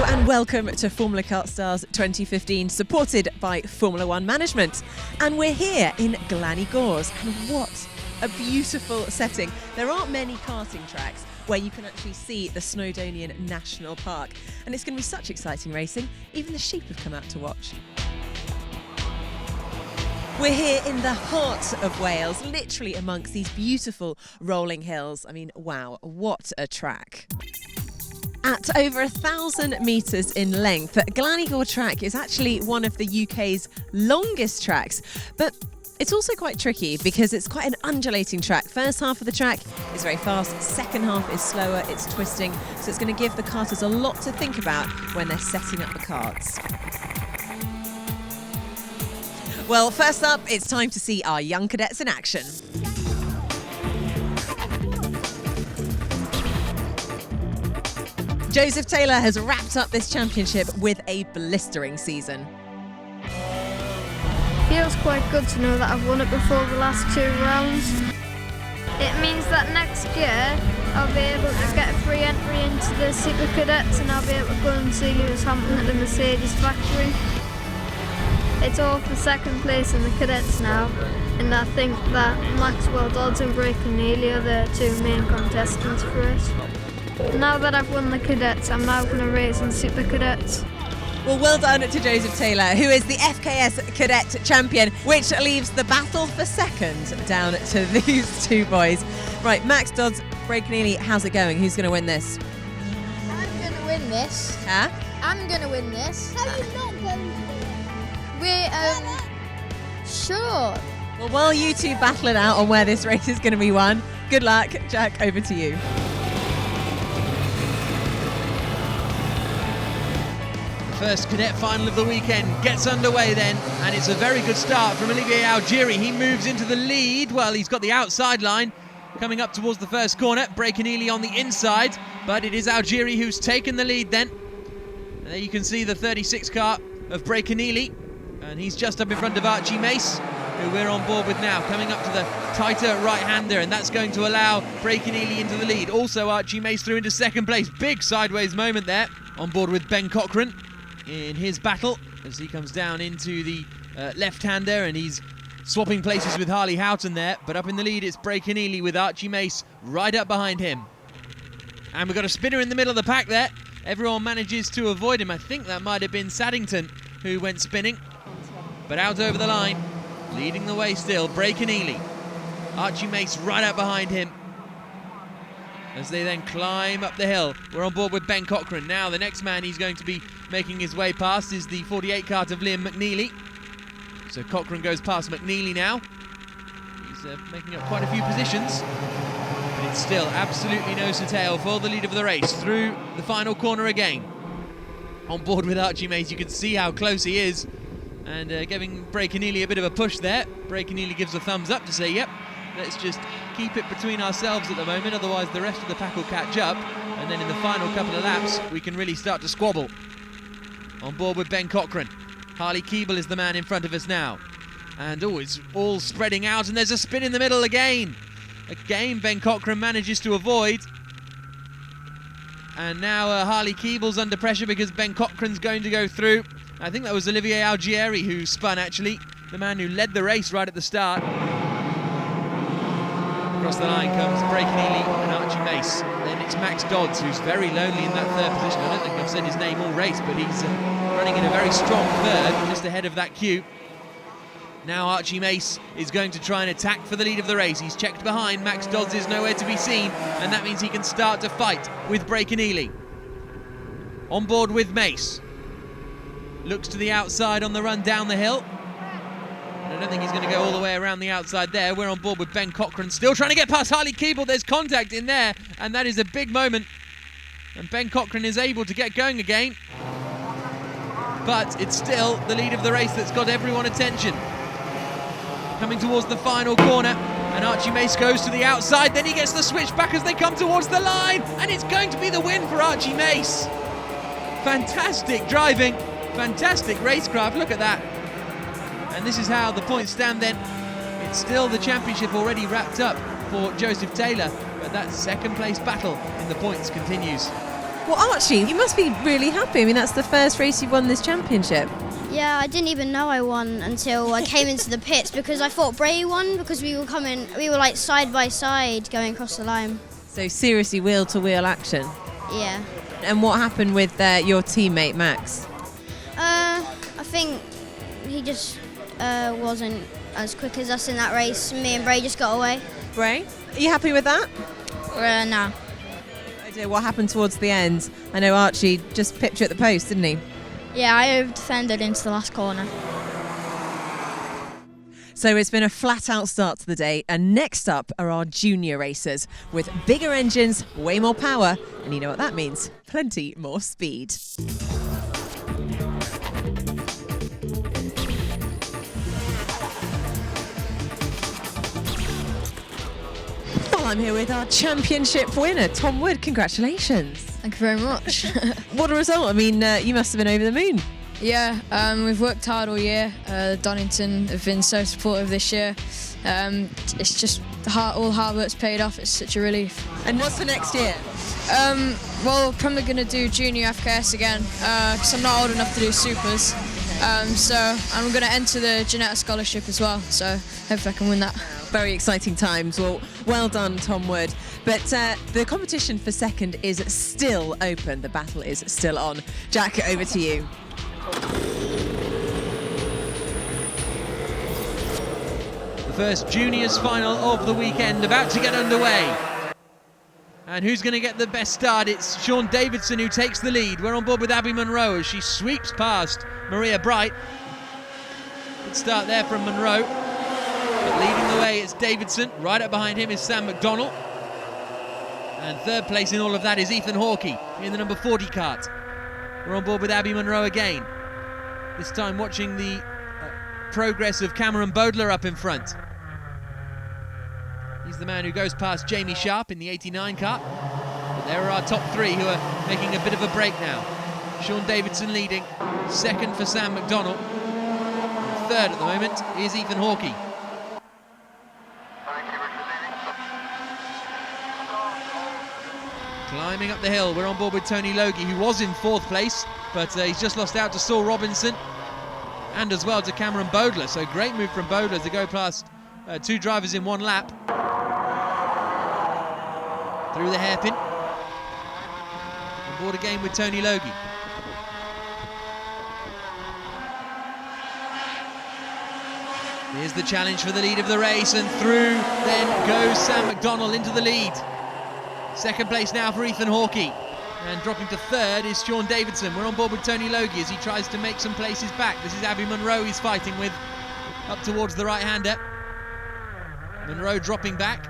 and welcome to Formula Kart Stars 2015, supported by Formula One Management. And we're here in Glan, Gors, and what a beautiful setting. There aren't many karting tracks where you can actually see the Snowdonian National Park. And it's going to be such exciting racing, even the sheep have come out to watch. We're here in the heart of Wales, literally amongst these beautiful rolling hills. I mean, wow, what a track. At over 1,000 metres in length, Glan track is actually one of the UK's longest tracks, but it's also quite tricky because it's quite an undulating track. First half of the track is very fast, second half is slower, it's twisting, so it's going to give the karters a lot to think about when they're setting up the karts. Well, first up, it's time to see our young cadets in action. Joseph Taylor has wrapped up this championship with a blistering season. Feels quite good to know that I've won it before the last 2 rounds. It means that next year I'll be able to get a free entry into the Super Cadets and I'll be able to go and see Lewis Hamilton at the Mercedes factory. It's all for second place in the cadets now, and I think that Maxwell Dodds and Braken Neely are the 2 main contestants for it. Now that I've won the cadets, I'm now going to race in Super Cadets. Well, well done to Joseph Taylor, who is the FKS Cadet Champion, which leaves the battle for second down to these 2 boys. Right, Max Dodds, Braken Neely, how's it going? Who's going to win this? I'm going to win this. Huh? I'm going to win this. How are you not going to? We're, sure. Well, while you 2 battle it out on where this race is going to be won, good luck. Jack, over to you. First cadet final of the weekend gets underway then, and it's a very good start from Olivier Algieri. He moves into the lead. Well, he's got the outside line coming up towards the first corner. Braken Neely on the inside, but it is Algieri who's taken the lead then. And there you can see the 36 car of Braken Neely, and he's just up in front of Archie Mace, who we're on board with now, coming up to the tighter right-hander, and that's going to allow Braken Neely into the lead. Also Archie Mace through into second place. Big sideways moment there, on board with Ben Cochran in his battle as he comes down into the left-hander, and he's swapping places with Harley Houghton there. But up in the lead it's Braken Neely with Archie Mace right up behind him. And we've got a spinner in the middle of the pack there. Everyone manages to avoid him. I think that might have been Saddington who went spinning, but out over the line, leading the way still, Braken Neely. Archie Mace right out behind him as they then climb up the hill. We're on board with Ben Cochran. Now the next man he's going to be making his way past is the 48 kart of Liam McNeely. So Cochran goes past McNeely now. He's making up quite a few positions, but it's still absolutely nose to tail for the lead of the race through the final corner again. On board with Archie Mace, you can see how close he is, and giving Braken Neely a bit of a push there. Braken Neely gives a thumbs up to say, yep, let's just keep it between ourselves at the moment, otherwise the rest of the pack will catch up, and then in the final couple of laps we can really start to squabble. On board with Ben Cochran. Harley Keeble is the man in front of us now, and it's all spreading out, and there's a spin in the middle again. Again Ben Cochran manages to avoid, and now Harley Keeble's under pressure because Ben Cochran's going to go through. I think that was Olivier Algieri who spun, actually, the man who led the race right at the start. Across the line comes Braken Neely and Archie Mace. Then it's Max Dodds, who's very lonely in that 3rd position. I don't think I've said his name all race, but he's running in a very strong 3rd, just ahead of that queue. Now Archie Mace is going to try and attack for the lead of the race. He's checked behind. Max Dodds is nowhere to be seen, and that means he can start to fight with Braken Neely. On board with Mace. Looks to the outside on the run down the hill. And I don't think he's going to go all the way around the outside there. We're on board with Ben Cochran, still trying to get past Harley Keeble. There's contact in there, and that is a big moment. And Ben Cochran is able to get going again. But it's still the lead of the race that's got everyone attention. Coming towards the final corner, and Archie Mace goes to the outside. Then he gets the switch back as they come towards the line, and it's going to be the win for Archie Mace. Fantastic driving, fantastic racecraft, look at that. And this is how the points stand then. It's still the championship already wrapped up for Joseph Taylor, but that second place battle in the points continues. Well, Archie, you must be really happy. I mean, that's the first race you've won this championship. Yeah, I didn't even know I won until I came into the pits because I thought Bray won because we were like side by side going across the line. So seriously, wheel-to-wheel action. Yeah. And what happened with your teammate, Max? I think he just wasn't as quick as us in that race. Me and Bray just got away. Bray, are you happy with that? No. Idea what happened towards the end? I know Archie just pipped you at the post, didn't he? Yeah, I over-defended into the last corner. So it's been a flat-out start to the day, and next up are our junior racers with bigger engines, way more power, and you know what that means, plenty more speed. Well, I'm here with our championship winner, Tom Wood. Congratulations. Thank you very much. What a result. I mean, you must have been over the moon. Yeah, we've worked hard all year. Donington have been so supportive this year. It's just all hard work's paid off. It's such a relief. And what's for next year? Well, probably going to do junior FKS again because I'm not old enough to do supers. So I'm going to enter the Janetta Scholarship as well. So hopefully I can win that. Very exciting times. Well done, Tom Wood. But the competition for second is still open. The battle is still on. Jack, over to you. The first juniors final of the weekend about to get underway. And who's going to get the best start? It's Sean Davidson who takes the lead. We're on board with Abby Monroe as she sweeps past Maria Bright. Good start there from Monroe. But leading the way is Davidson. Right up behind him is Sam McDonald. And third place in all of that is Ethan Hawkey in the number 40 kart. We're on board with Abby Monroe again. This time watching the progress of Cameron Bodler up in front. He's the man who goes past Jamie Sharp in the 89 kart. But there are our top three who are making a bit of a break now. Sean Davidson leading. Second for Sam McDonald. And third at the moment is Ethan Hawkey. Climbing up the hill, we're on board with Tony Logie, who was in fourth place, but he's just lost out to Saul Robinson and as well to Cameron Bodler. So great move from Bodler to go past two drivers in one lap. Through the hairpin. On board again with Tony Logie. Here's the challenge for the lead of the race, and through then goes Sam McDonald into the lead. Second place now for Ethan Hawkey, and dropping to third is Sean Davidson. We're on board with Tony Logie as he tries to make some places back. This is Abby Monroe he's fighting with, up towards the right-hander. Monroe dropping back.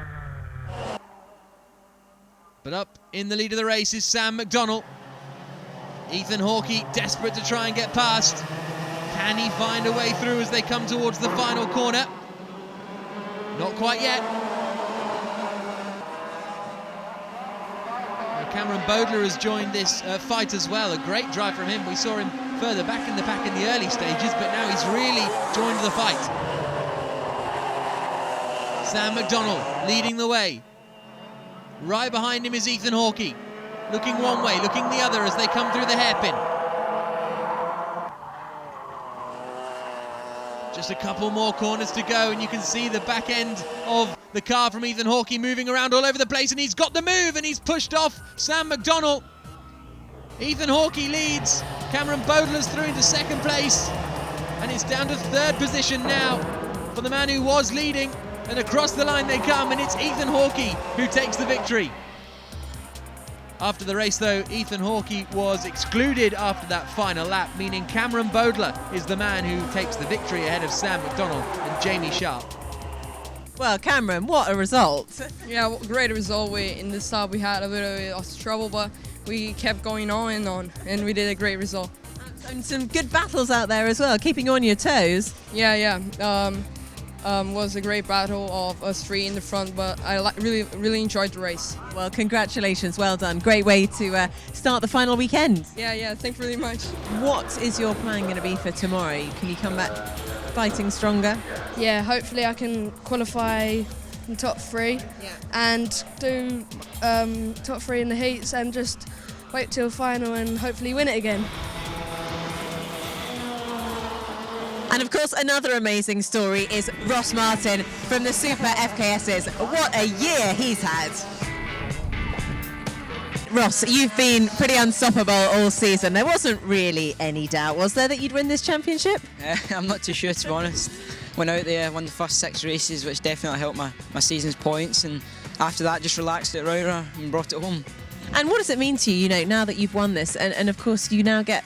But up in the lead of the race is Sam McDonald. Ethan Hawkey desperate to try and get past. Can he find a way through as they come towards the final corner? Not quite yet. Cameron Bodler has joined this fight as well. A great drive from him. We saw him further back in the pack in the early stages, but now he's really joined the fight. Sam McDonald leading the way. Right behind him is Ethan Hawkey. Looking one way, looking the other as they come through the hairpin. Just a couple more corners to go, and you can see the back end of the car from Ethan Hawkey moving around all over the place, and he's got the move, and he's pushed off Sam McDonald. Ethan Hawkey leads. Cameron Bodler's through into second place, and it's down to third position now for the man who was leading, and across the line they come, and it's Ethan Hawkey who takes the victory. After the race, though, Ethan Hawkey was excluded after that final lap, meaning Cameron Bodler is the man who takes the victory ahead of Sam McDonald and Jamie Sharp. Well, Cameron, what a result. Yeah, great result. In the start we had a bit of trouble, but we kept going on, and we did a great result. And some good battles out there as well, keeping you on your toes. Yeah. Was a great battle of us three in the front, but I really enjoyed the race. Well, congratulations, well done. Great way to start the final weekend. Yeah, thank you very much. What is your plan going to be for tomorrow? Can you come back fighting stronger? Yeah, hopefully I can qualify in top three and do top three in the heats and just wait till final and hopefully win it again. And of course, another amazing story is Ross Martin from the Super FKSs. What a year he's had. Ross, you've been pretty unstoppable all season. There wasn't really any doubt, was there, that you'd win this championship? I'm not too sure, to be honest. Went out there, won the first 6 races, which definitely helped my season's points, and after that just relaxed it right and brought it home. And what does it mean to you, now that you've won this? And of course, you now get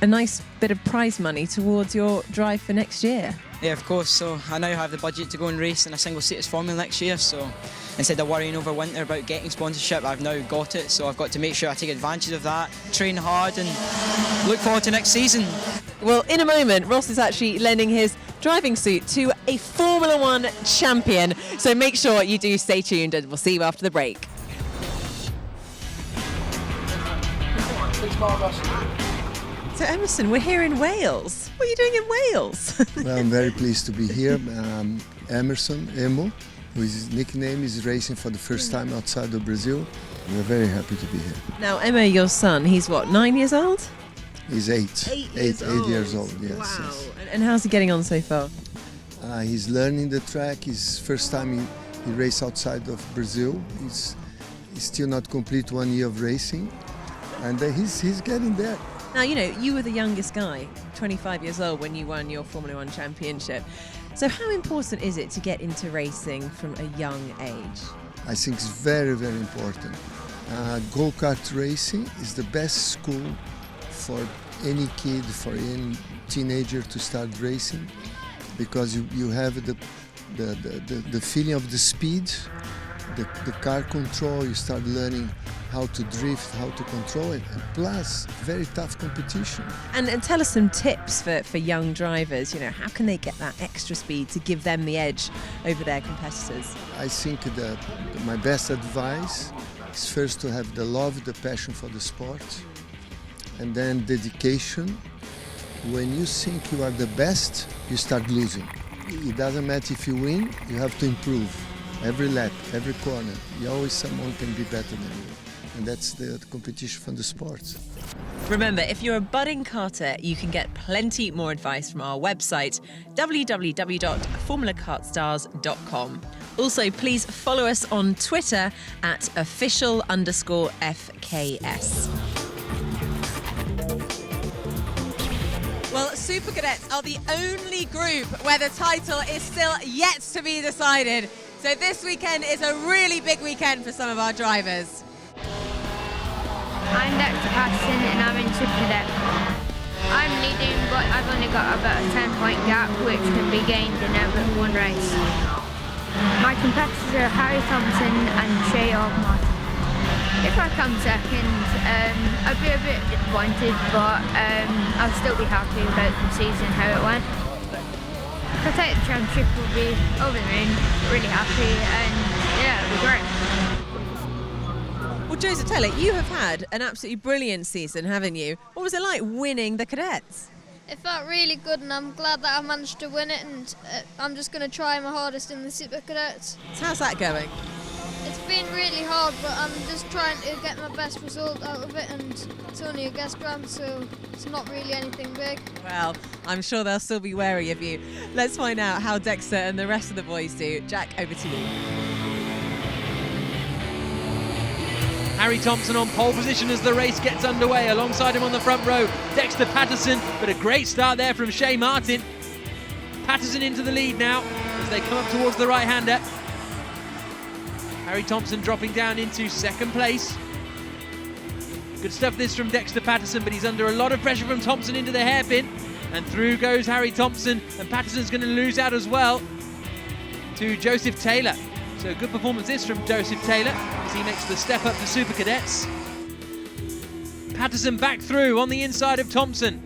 a nice bit of prize money towards your drive for next year. Yeah, of course. So I now have the budget to go and race in a single-seaters formula next year. So instead of worrying over winter about getting sponsorship, I've now got it. So I've got to make sure I take advantage of that, train hard, and look forward to next season. Well, in a moment, Ross is actually lending his driving suit to a Formula One champion. So make sure you do stay tuned, and we'll see you after the break. So Emerson, we're here in Wales. What are you doing in Wales? Well, I'm very pleased to be here. Emerson, Emo, whose nickname is racing for the first time outside of Brazil. We're very happy to be here. Now, Emma, your son, he's what, 9 years old? He's 8. 8 years old, yes. Wow. Yes. And how's he getting on so far? He's learning the track. His first time he raced outside of Brazil. He's still not complete 1 year of racing, and he's getting there. Now, you were the youngest guy, 25 years old, when you won your Formula One championship. So how important is it to get into racing from a young age? I think it's very, very important. Go-kart racing is the best school for any kid, for any teenager to start racing, because you have the feeling of the speed, the car control. You start learning how to drift, how to control it, and plus very tough competition. And tell us some tips for young drivers. How can they get that extra speed to give them the edge over their competitors? I think that my best advice is first to have the love, the passion for the sport, and then dedication. When you think you are the best, you start losing. It doesn't matter if you win, you have to improve. Every lap, every corner, someone can be better than you. And that's the competition from the sports. Remember, if you're a budding karter, you can get plenty more advice from our website, www.formulakartstars.com. Also, please follow us on Twitter at @official_FKS. Well, Super Cadets are the only group where the title is still yet to be decided. So this weekend is a really big weekend for some of our drivers. I'm Dr. Patterson and I'm in Super Cadet. I'm leading, but I've only got about a 10-point gap, which can be gained in one race. My competitors are Harry Thompson and Shea Martin. If I come second, I'd be a bit disappointed, but I'll still be happy about the season, how it went. If I take the championship, we'll be over the moon, really happy, and yeah, it'll be great. Well, Joseph Taylor, you have had an absolutely brilliant season, haven't you? What was it like winning the cadets? It felt really good, and I'm glad that I managed to win it, and I'm just going to try my hardest in the Super Cadets. So how's that going? It's been really hard, but I'm just trying to get my best result out of it, and it's only a guest grant, so it's not really anything big. Well, I'm sure they'll still be wary of you. Let's find out how Dexter and the rest of the boys do. Jack, over to you. Harry Thompson on pole position as the race gets underway. Alongside him on the front row, Dexter Patterson, but a great start there from Shea Martin. Patterson into the lead now as they come up towards the right-hander. Harry Thompson dropping down into second place. Good stuff this from Dexter Patterson, but he's under a lot of pressure from Thompson into the hairpin. And through goes Harry Thompson, and Patterson's going to lose out as well to Joseph Taylor. So good performance this from Joseph Taylor as he makes the step up to Super Cadets. Patterson back through on the inside of Thompson.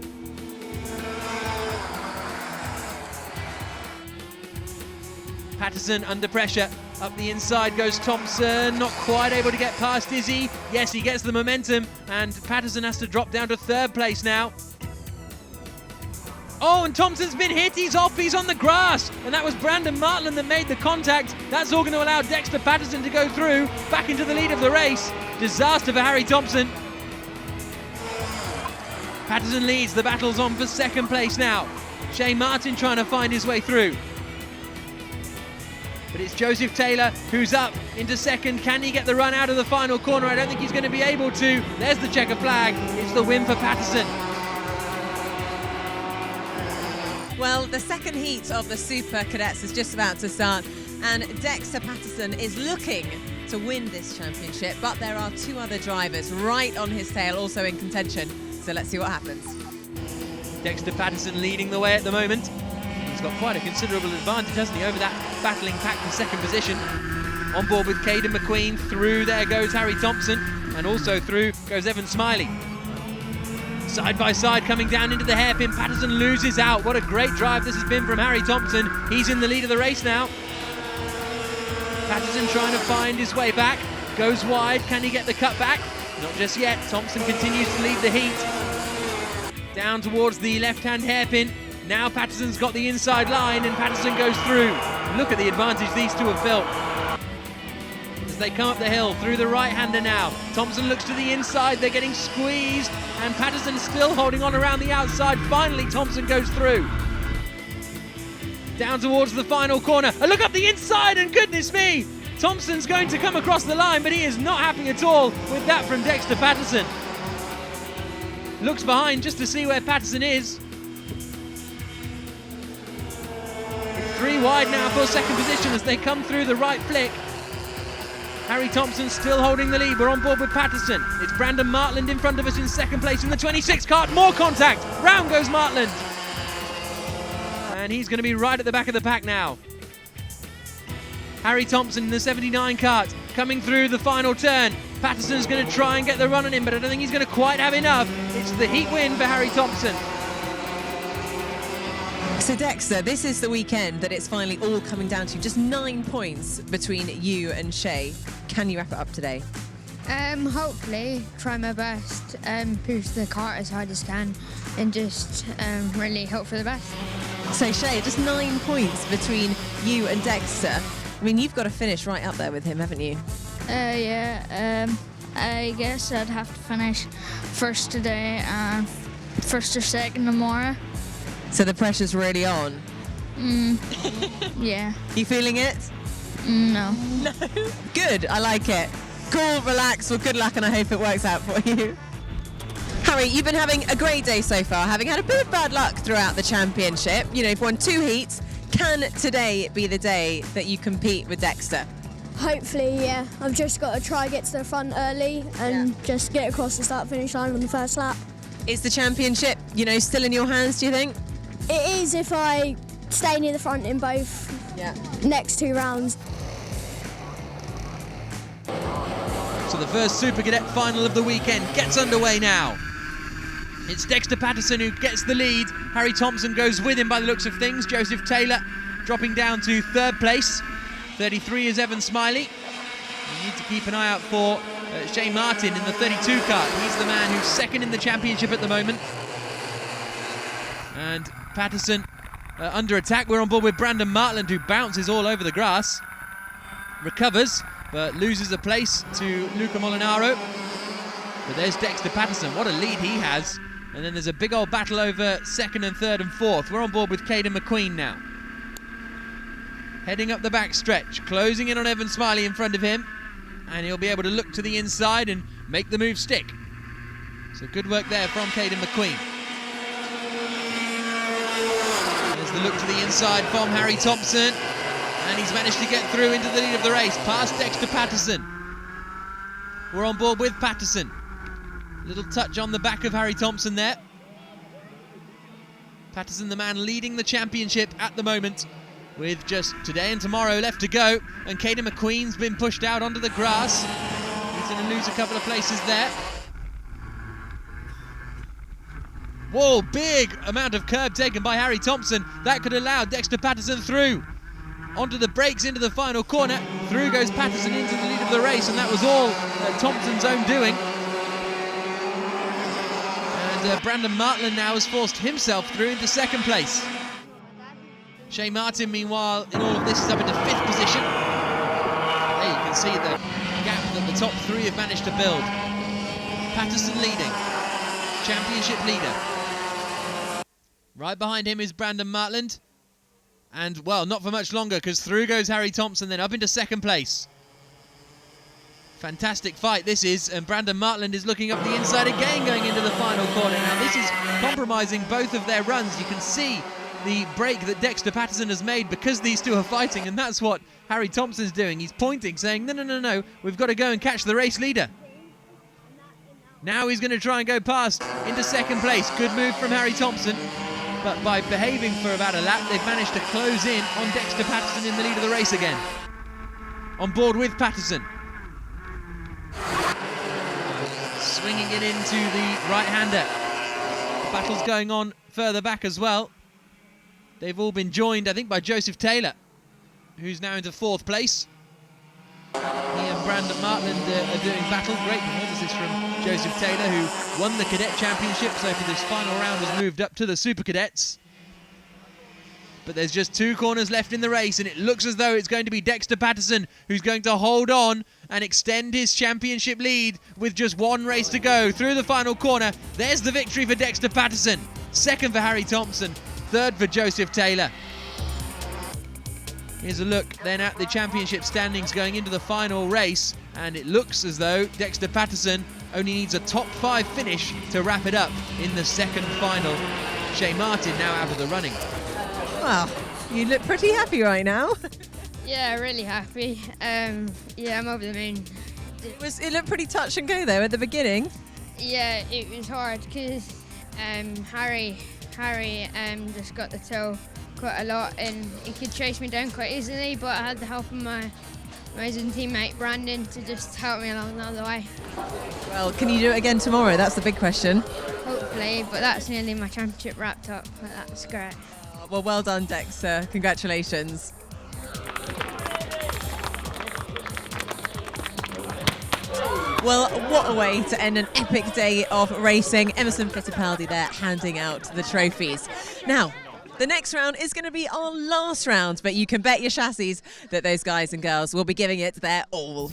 Patterson under pressure. Up the inside goes Thompson, not quite able to get past, is he? Yes, he gets the momentum, and Patterson has to drop down to third place now. Oh, and Thompson's been hit, he's off, he's on the grass, and that was Brandon Martland that made the contact. That's all going to allow Dexter Patterson to go through, back into the lead of the race. Disaster for Harry Thompson. Patterson leads, the battle's on for second place now. Shane Martin trying to find his way through. But it's Joseph Taylor who's up into second. Can he get the run out of the final corner? I don't think he's going to be able to. There's the checker flag. It's the win for Patterson. Well, the second heat of the Super Cadets is just about to start, and Dexter Patterson is looking to win this championship, but there are two other drivers right on his tail, also in contention. So let's see what happens. Dexter Patterson leading the way at the moment. He's got quite a considerable advantage, hasn't he, over that battling pack for second position. On board with Caden McQueen, through there goes Harry Thompson, and also through goes Evan Smiley. Side by side coming down into the hairpin, Patterson loses out. What a great drive this has been from Harry Thompson. He's in the lead of the race now. Patterson trying to find his way back, goes wide, can he get the cut back? Not just yet, Thompson continues to lead the heat. Down towards the left-hand hairpin. Now Patterson's got the inside line and Patterson goes through. Look at the advantage these two have built. As they come up the hill through the right-hander now. Thompson looks to the inside, they're getting squeezed and Patterson still holding on around the outside. Finally, Thompson goes through. Down towards the final corner. A look up the inside and goodness me! Thompson's going to come across the line, but he is not happy at all with that from Dexter Patterson. Looks behind just to see where Patterson is. 3 wide now for second position as they come through the right flick. Harry Thompson still holding the lead. We're on board with Patterson. It's Brandon Martland in front of us in second place in the 26 kart. More contact. Round goes Martland. And he's going to be right at the back of the pack now. Harry Thompson in the 79 kart coming through the final turn. Patterson's going to try and get the run on him, but I don't think he's going to quite have enough. It's the heat win for Harry Thompson. So Dexter, this is the weekend that it's finally all coming down to. Just 9 points between you and Shay. Can you wrap it up today? Hopefully, try my best, push the cart as hard as can, and just really hope for the best. So Shay, just 9 points between you and Dexter. I mean, you've got to finish right up there with him, haven't you? Yeah. I guess I'd have to finish first today and first or second tomorrow. So the pressure's really on? Yeah. You feeling it? No. No? Good, I like it. Cool, relax, well good luck and I hope it works out for you. Harry, you've been having a great day so far, having had a bit of bad luck throughout the championship. You know, you've won 2 heats. Can today be the day that you compete with Dexter? Hopefully, yeah. I've just got to try and get to the front early and just get across the start-finish line on the first lap. Is the championship, you know, still in your hands, do you think? It is if I stay near the front in both next 2 rounds. So the first Super Cadet final of the weekend gets underway now. It's Dexter Patterson who gets the lead. Harry Thompson goes with him by the looks of things. Joseph Taylor dropping down to 3rd place. 33 is Evan Smiley. You need to keep an eye out for Shane Martin in the 32 kart. He's the man who's second in the championship at the moment. And Patterson under attack. We're on board with Brandon Martland, who bounces all over the grass. Recovers, but loses a place to Luca Molinaro. But there's Dexter Patterson. What a lead he has. And then there's a big old battle over 2nd and 3rd and 4th. We're on board with Caden McQueen now. Heading up the back stretch, closing in on Evan Smiley in front of him. And he'll be able to look to the inside and make the move stick. So good work there from Caden McQueen. There's the look to the inside from Harry Thompson. And he's managed to get through into the lead of the race, past Dexter Patterson. We're on board with Patterson. Little touch on the back of Harry Thompson there. Patterson, the man leading the championship at the moment, with just today and tomorrow left to go. And Caden McQueen's been pushed out onto the grass. He's going to lose a couple of places there. Whoa, big amount of curb taken by Harry Thompson. That could allow Dexter Patterson through. Onto the brakes into the final corner. Through goes Patterson into the lead of the race, and that was all Thompson's own doing. And Brandon Martland now has forced himself through into 2nd place. Shea Martin, meanwhile, in all of this is up into 5th position. There you can see the gap that the top 3 have managed to build. Patterson leading. championship leader. Right behind him is Brandon Martland. And, well, not for much longer, because through goes Harry Thompson, then up into second place. Fantastic fight this is, and Brandon Martland is looking up the inside again going into the final corner. Now this is compromising both of their runs. You can see the break that Dexter Patterson has made because these two are fighting, and that's what Harry Thompson's doing. He's pointing, saying, no, we've got to go and catch the race leader. Now he's going to try and go past into second place. Good move from Harry Thompson, but by behaving for about a lap, they've managed to close in on Dexter Patterson in the lead of the race again. On board with Patterson. Swinging it into the right-hander. The battle's going on further back as well. They've all been joined, I think, by Joseph Taylor, who's now into fourth place. He and Brandon Martland are doing battle. Great performances from Joseph Taylor, who won the Cadet Championship, so for this final round has moved up to the Super Cadets. But there's just 2 corners left in the race, and it looks as though it's going to be Dexter Patterson who's going to hold on and extend his championship lead with just 1 race to go. Through the final corner, there's the victory for Dexter Patterson. Second for Harry Thompson, third for Joseph Taylor. Here's a look then at the championship standings going into the final race, and it looks as though Dexter Patterson only needs a top 5 finish to wrap it up in the second final. Shay Martin now out of the running. Well, you look pretty happy right now. Yeah, really happy. Yeah, I'm over the moon. It looked pretty touch and go though at the beginning. Yeah, it was hard because Harry just got the toe quite a lot, and he could chase me down quite easily, but I had the help of my amazing teammate Brandon to just help me along the other way. Well, can you do it again tomorrow? That's the big question. Hopefully, but that's nearly my championship wrapped up, but that's great. Well, well done, Dexter. Congratulations. Well, what a way to end an epic day of racing. Emerson Fittipaldi there handing out the trophies. Now, the next round is going to be our last round, but you can bet your chassis that those guys and girls will be giving it their all.